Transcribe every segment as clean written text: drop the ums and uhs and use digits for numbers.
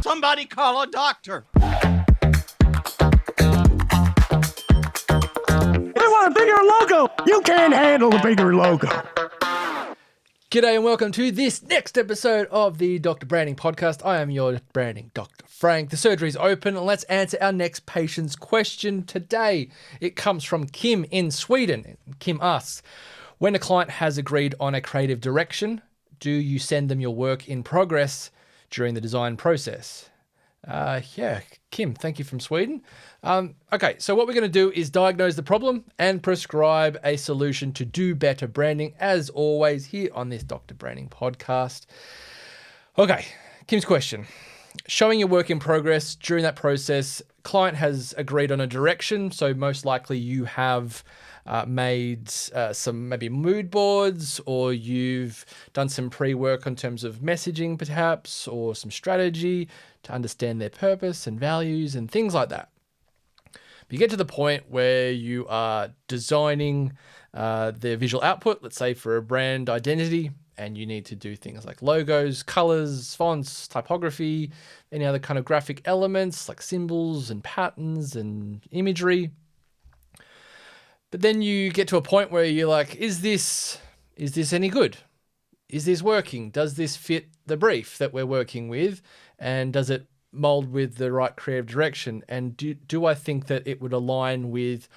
Somebody call a doctor. I want a bigger logo. You can't handle a bigger logo. G'day and welcome to this next episode of the Dr. Branding Podcast. I am your branding Dr. Frank. The surgery is open and let's answer our next patient's question today. It comes from Kim in Sweden. Kim asks, when a client has agreed on a creative direction, do you send them your work in progress during the design process? Kim, thank you from Sweden. Okay, so what we're going to do is diagnose the problem and prescribe a solution to do better branding, as always, here on this Dr. Branding Podcast. Okay, Kim's question. Showing your work in progress during that process, client has agreed on a direction, so most likely you have made some maybe mood boards, or you've done some pre-work in terms of messaging perhaps, or some strategy to understand their purpose and values and things like that. But you get to the point where you are designing their visual output, let's say for a brand identity, and you need to do things like logos, colors, fonts, typography, any other kind of graphic elements like symbols and patterns and imagery. But then you get to a point where you're like, is this any good? Is this working? Does this fit the brief that we're working with? And does it mold with the right creative direction? And do I think that it would align with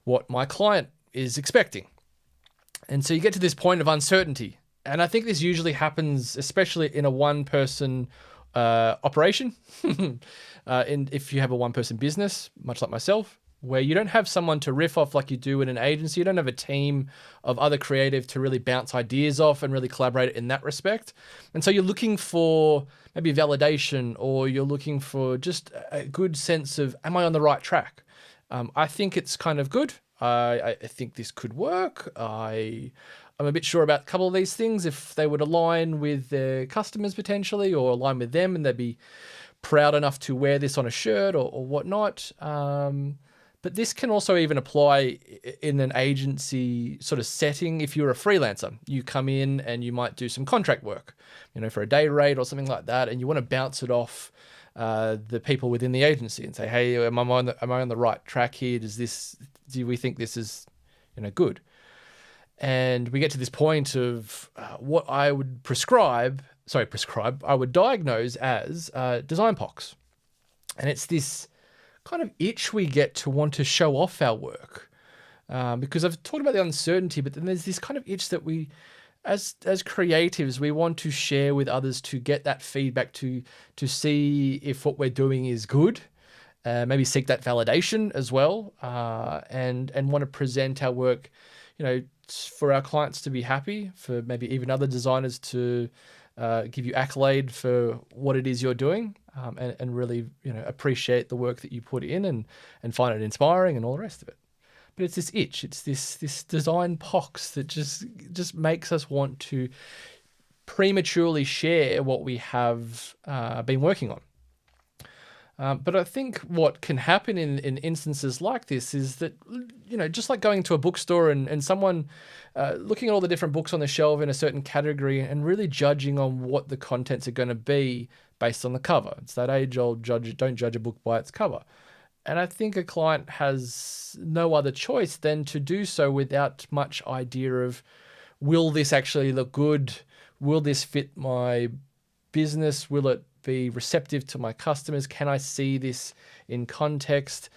what my client is expecting? And so you get to this point of uncertainty. And I think this usually happens, especially in a one-person operation. If you have a one-person business, much like myself, where you don't have someone to riff off like you do in an agency. You don't have a team of other creative to really bounce ideas off and really collaborate in that respect. And so you're looking for maybe validation, or you're looking for just a good sense of, am I on the right track? I think it's kind of good. I think this could work. I'm a bit sure about a couple of these things, if they would align with their customers potentially, or align with them and they'd be proud enough to wear this on a shirt or whatnot. But this can also even apply in an agency sort of setting. If you're a freelancer, you come in and you might do some contract work, for a day rate or something like that, and you want to bounce it off the people within the agency and say, hey, am I on the right track here? Do we think this is good? And we get to this point of what I would I would diagnose as Designpox. And it's this kind of itch we get to want to show off our work, because I've talked about the uncertainty, but then there's this kind of itch that we, as creatives, we want to share with others to get that feedback, to see if what we're doing is good, maybe seek that validation as well, and want to present our work, for our clients to be happy, for maybe even other designers to give you accolade for what it is you're doing, and really, appreciate the work that you put in and find it inspiring and all the rest of it. But it's this itch, it's this design pox that just makes us want to prematurely share what we have been working on. But I think what can happen in instances like this is that, just like going to a bookstore and someone looking at all the different books on the shelf in a certain category and really judging on what the contents are going to be based on the cover. It's that age-old don't judge a book by its cover. And I think a client has no other choice than to do so without much idea of, will this actually look good? Will this fit my business? Will it be receptive to my customers? Can I see this in context?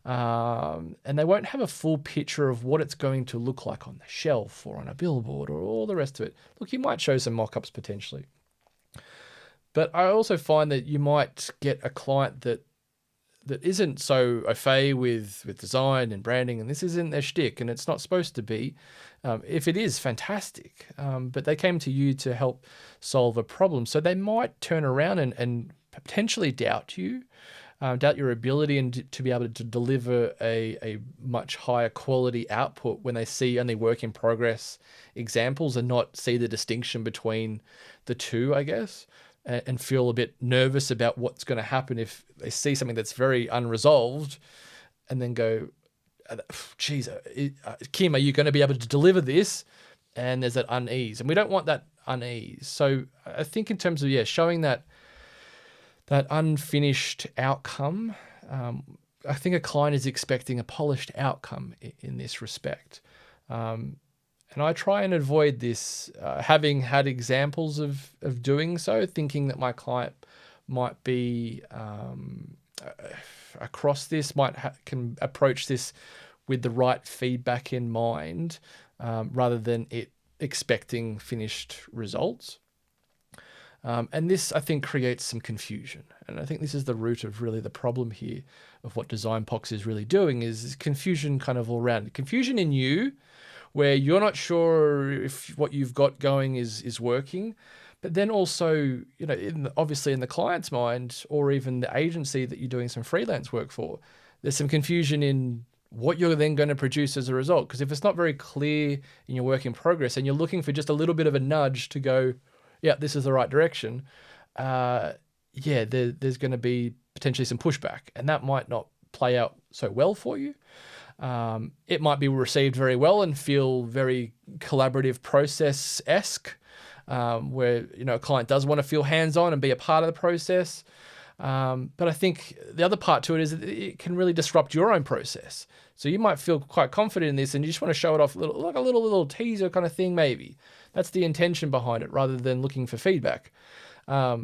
And they won't have a full picture of what it's going to look like on the shelf or on a billboard or all the rest of it. Look, you might show some mock-ups potentially. But I also find that you might get a client that isn't so au fait with design and branding, and this isn't their shtick, and it's not supposed to be. If it is, fantastic. But they came to you to help solve a problem. So they might turn around and potentially doubt you, doubt your ability and to be able to deliver a much higher quality output when they see only work in progress examples and not see the distinction between the two, I guess, and feel a bit nervous about what's going to happen if they see something that's very unresolved and then go, geez, Kim, are you going to be able to deliver this? And there's that unease, and we don't want that unease. So I think in terms of, showing that that unfinished outcome. I think a client is expecting a polished outcome in this respect. And I try and avoid this, having had examples of doing so, thinking that my client might be across this, can approach this with the right feedback in mind, rather than it expecting finished results. And this, I think, creates some confusion. And I think this is the root of really the problem here of what Designpox is really doing is confusion kind of all around. Confusion in you, where you're not sure if what you've got going is working, but then also, obviously in the client's mind, or even the agency that you're doing some freelance work for, there's some confusion in what you're then going to produce as a result. Because if it's not very clear in your work in progress and you're looking for just a little bit of a nudge to go, yeah, this is the right direction, there's going to be potentially some pushback, and that might not play out so well for you. It might be received very well and feel very collaborative process-esque, where a client does want to feel hands-on and be a part of the process. But I think the other part to it is that it can really disrupt your own process. So you might feel quite confident in this and you just want to show it off like a little teaser kind of thing, maybe. That's the intention behind it, rather than looking for feedback. A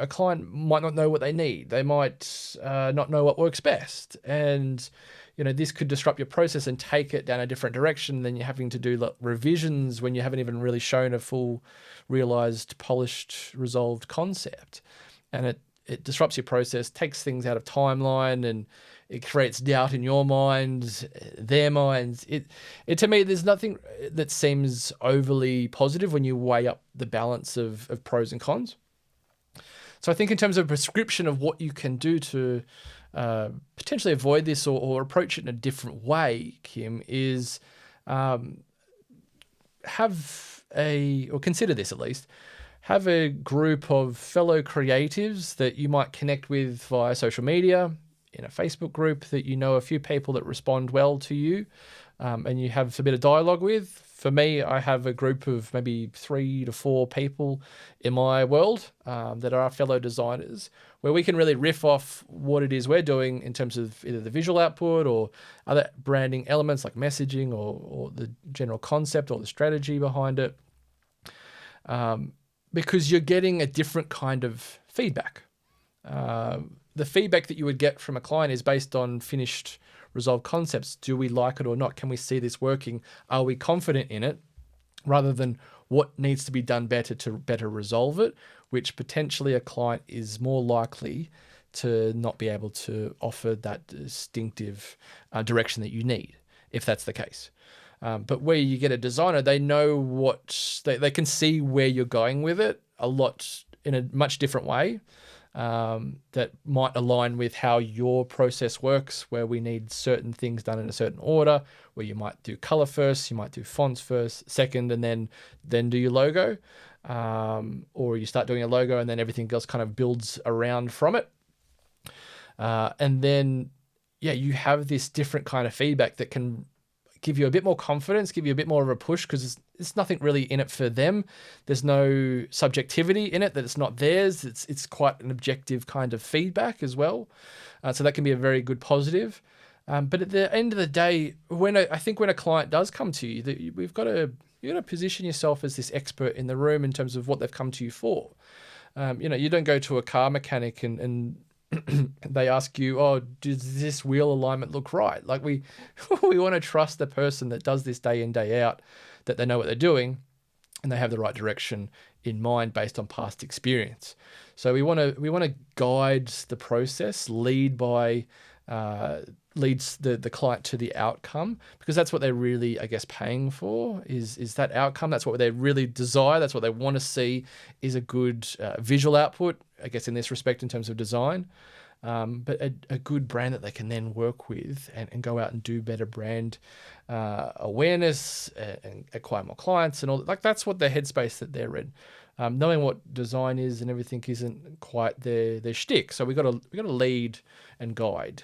client might not know what they need. They might not know what works best. And this could disrupt your process and take it down a different direction. Then you're having to do revisions when you haven't even really shown a full, realized, polished, resolved concept. And it disrupts your process, takes things out of timeline, and it creates doubt in your mind, their minds. It to me, there's nothing that seems overly positive when you weigh up the balance of pros and cons. So I think in terms of prescription of what you can do to potentially avoid this or approach it in a different way, Kim, is consider this at least, have a group of fellow creatives that you might connect with via social media, in a Facebook group that a few people that respond well to you, and you have a bit of dialogue with. For me, I have a group of maybe 3 to 4 people in my world that are fellow designers, where we can really riff off what it is we're doing in terms of either the visual output or other branding elements like messaging or the general concept or the strategy behind it. Because you're getting a different kind of feedback. The feedback that you would get from a client is based on finished, resolved concepts. Do we like it or not? Can we see this working? Are we confident in it? Rather than what needs to be done better to better resolve it, which potentially a client is more likely to not be able to offer that distinctive direction that you need, if that's the case. But where you get a designer, they know they can see where you're going with it in a much different way, that might align with how your process works, where we need certain things done in a certain order, where you might do color first, you might do fonts first, second, and then do your logo. Or you start doing a logo and then everything else kind of builds around from it. And then, you have this different kind of feedback that can give you a bit more confidence, give you a bit more of a push, because there's nothing really in it for them. There's no subjectivity in it, that it's not theirs. It's quite an objective kind of feedback as well. So that can be a very good positive. But at the end of the day, when a client does come to you, you've got to position yourself as this expert in the room in terms of what they've come to you for. You don't go to a car mechanic and they ask you, oh, does this wheel alignment look right? Like we want to trust the person that does this day in, day out, that they know what they're doing and they have the right direction in mind based on past experience. So we want to guide the process, leads the client to the outcome, because that's what they're really, I guess, paying for is that outcome. That's what they really desire. That's what they want to see, is a good visual output, I guess, in this respect in terms of design, but a good brand that they can then work with and go out and do better brand awareness and acquire more clients and all. Like that's what the headspace that they're in. Knowing what design is and everything isn't quite their shtick. So we got to lead and guide.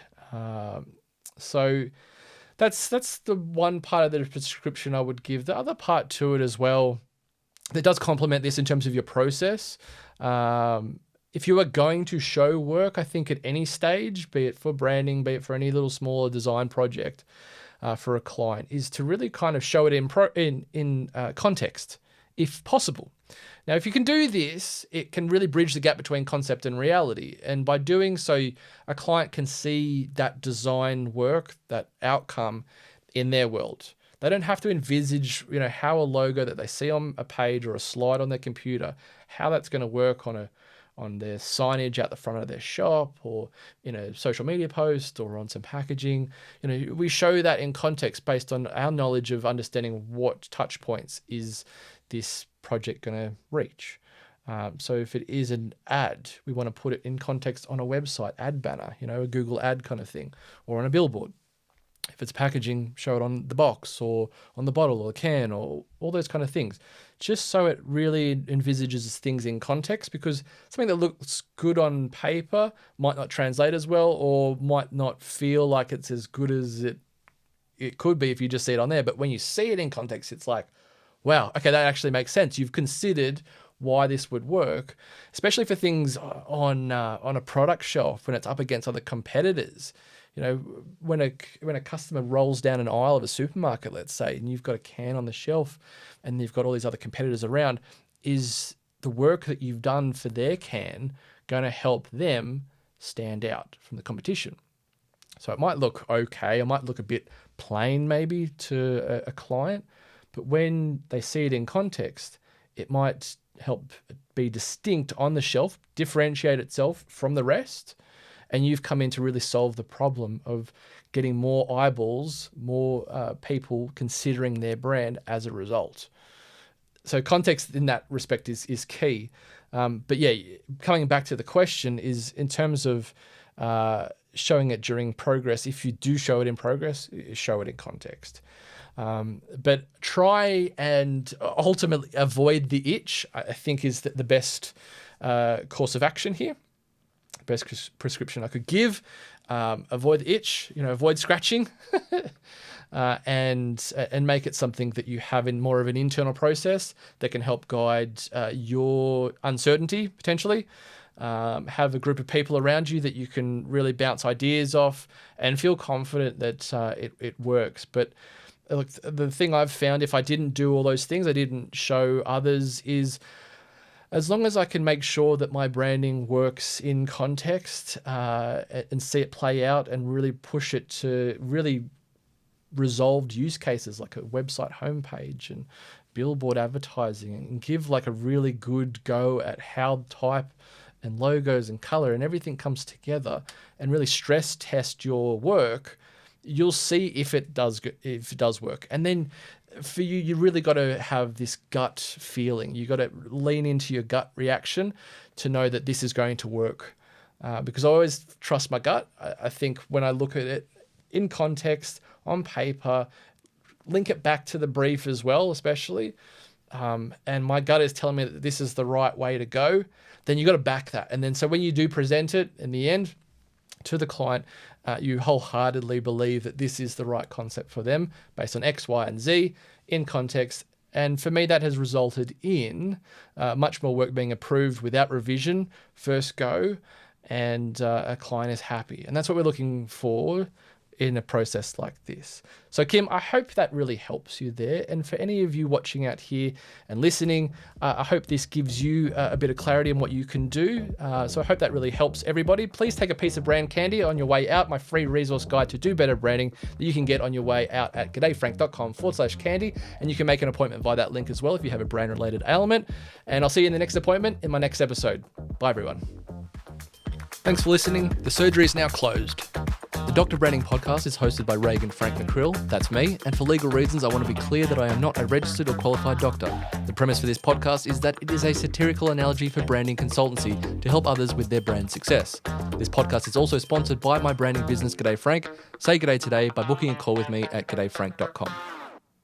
So that's the one part of the prescription I would give. The other part to it as well that does complement this in terms of your process if you are going to show work, I think at any stage, be it for branding, be it for any little smaller design project for a client, is to really kind of show it in context, if possible. Now, if you can do this, it can really bridge the gap between concept and reality. And by doing so, a client can see that design work, that outcome in their world. They don't have to envisage, how a logo that they see on a page or a slide on their computer, how that's going to work on their signage out the front of their shop, or in a social media post, or on some packaging. We show that in context based on our knowledge of understanding what touch points is this project going to reach. So if it is an ad, we want to put it in context on a website, ad banner, a Google ad kind of thing, or on a billboard. If it's packaging, show it on the box or on the bottle or the can, or all those kind of things, just so it really envisages things in context, because something that looks good on paper might not translate as well, or might not feel like it's as good as it could be if you just see it on there. But when you see it in context, it's like, wow, okay, that actually makes sense. You've considered why this would work, especially for things on a product shelf when it's up against other competitors. When a customer rolls down an aisle of a supermarket, let's say, and you've got a can on the shelf and you've got all these other competitors around, is the work that you've done for their can going to help them stand out from the competition? So it might look okay, it might look a bit plain maybe to a client, but when they see it in context, it might help be distinct on the shelf, differentiate itself from the rest. And you've come in to really solve the problem of getting more eyeballs, more people considering their brand as a result. So context in that respect is key. But yeah, coming back to the question is in terms of showing it during progress. If you do show it in progress, show it in context. But try and ultimately avoid the itch, I think, is the best course of action here. Best prescription I could give. Avoid the itch, avoid scratching, and make it something that you have in more of an internal process that can help guide your uncertainty potentially. Have a group of people around you that you can really bounce ideas off and feel confident that it works. But look, the thing I've found, if I didn't do all those things, I didn't show others, is as long as I can make sure that my branding works in context and see it play out and really push it to really resolved use cases like a website homepage and billboard advertising, and give like a really good go at how type and logos and color and everything comes together, and really stress test your work, you'll see if it does work. And then for you really got to have this gut feeling. You got to lean into your gut reaction to know that this is going to work. Because I always trust my gut. I think when I look at it in context, on paper, link it back to the brief as well, especially, and my gut is telling me that this is the right way to go, then you got to back that. And then so when you do present it in the end to the client, you wholeheartedly believe that this is the right concept for them based on X, Y, and Z in context. And for me, that has resulted in much more work being approved without revision, first go, and a client is happy. And that's what we're looking for in a process like this. So Kim, I hope that really helps you there. And for any of you watching out here and listening, I hope this gives you a bit of clarity on what you can do. So I hope that really helps everybody. Please take a piece of brand candy on your way out, my free resource guide to do better branding that you can get on your way out at g'dayfrank.com/candy. And you can make an appointment via that link as well if you have a brand related ailment. And I'll see you in the next appointment in my next episode. Bye everyone. Thanks for listening. The surgery is now closed. The Dr. Branding podcast is hosted by Reagan Frank McCrill, that's me, and for legal reasons I want to be clear that I am not a registered or qualified doctor. The premise for this podcast is that it is a satirical analogy for branding consultancy to help others with their brand success. This podcast is also sponsored by my branding business, G'day Frank. Say G'day today by booking a call with me at g'dayfrank.com.